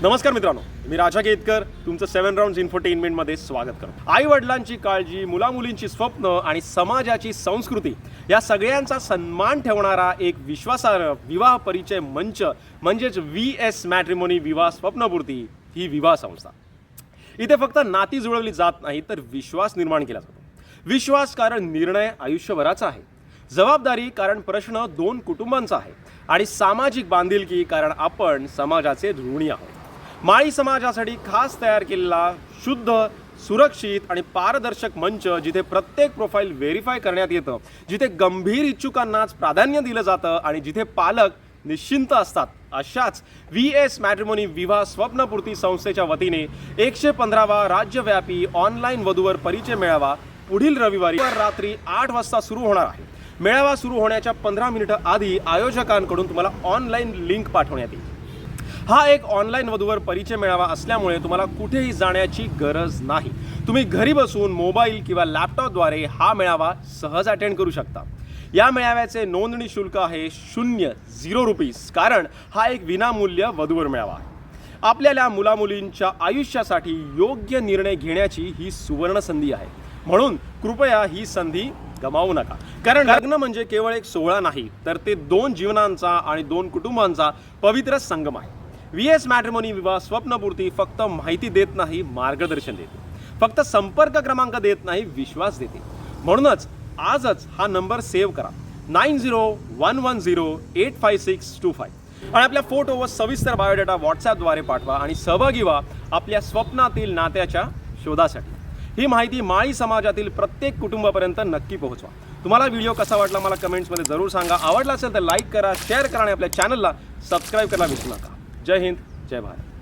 नमस्कार मित्रांनो, मी राजा केतकर तुमचं 7 राउंड्स इन्फोटेनमेंटमध्ये स्वागत करतो। आई वडिलांची काळजी, मुलामुलींची स्वप्न आणि समाजाची संस्कृती या सगळ्यांचा सन्मान ठेवणारा एक विश्वासार्ह विवाह परिचय मंच म्हणजेच VS मॅट्रिमोनी विवाह स्वप्नपूर्ती ही विवाह संस्था। इथे फक्त नाती जुळवली जात नाही तर विश्वास निर्माण केला जातो। विश्वास कारण निर्णय आयुष्यभराचा आहे, जबाबदारी कारण प्रश्न दोन कुटुंबांचा आहे आणि सामाजिक बांधिलकी कारण आपण समाजाचे ऋणी आहोत। माळी समाजासाठी खास तयार केलेला शुद्ध, सुरक्षित आणि पारदर्शक मंच जिथे प्रत्येक प्रोफाईल व्हेरीफाय करण्यात येतं, जिथे गंभीर इच्छुकांनाच प्राधान्य दिलं जातं आणि जिथे पालक निश्चिंत असतात, अशाच VS मॅट्रिमोनी विवाह स्वप्नपूर्ती संस्थेच्या वतीने 115वा राज्यव्यापी ऑनलाईन वधूवर परिचय मेळावा पुढील रविवारी रात्री 8 वाजता सुरू होणार आहे। मेळावा सुरू होण्याच्या 15 मिनिटं आधी आयोजकांकडून तुम्हाला ऑनलाईन लिंक पाठवण्यात येईल। हा एक ऑनलाईन वधूवर परिचय मेळावा असल्यामुळे तुम्हाला कुठेही जाण्याची गरज नाही। तुम्ही घरी बसून मोबाईल किंवा लॅपटॉपद्वारे हा मेळावा सहज अटेंड करू शकता। या मेळाव्याचे नोंदणी शुल्क आहे ₹0 कारण हा एक विनामूल्य वधूवर मेळावा आहे। आपल्याला मुलामुलींच्या आयुष्यासाठी योग्य निर्णय घेण्याची ही सुवर्ण संधी आहे, म्हणून कृपया ही संधी गमावू नका। कारण लग्न म्हणजे केवळ एक सोहळा नाही, तर ते दोन जीवनांचा आणि दोन कुटुंबांचा पवित्र संगम आहे। VS मॅट्रिमोनी विवाह स्वप्नपूर्ती फक्त माहिती देत नाही, मार्गदर्शन देते। फक्त संपर्क क्रमांक देत नाही, विश्वास देते। म्हणूनच आजच हा नंबर सेव्ह करा 9011085625 आणि आपल्या फोटो व सविस्तर बायोडेटा व्हॉट्सॲपद्वारे पाठवा आणि सहभागी व्हा आपल्या स्वप्नातील नात्याच्या शोधासाठी। ही माहिती माळी समाजातील प्रत्येक कुटुंबापर्यंत नक्की पोहोचवा। तुम्हाला व्हिडिओ कसा वाटला मला कमेंट्समध्ये जरूर सांगा। आवडला असेल तर लाईक करा, शेअर करा आणि आपल्या चॅनलला सबस्क्राईब करायला विसरू नका। जय हिंद, जय भारत।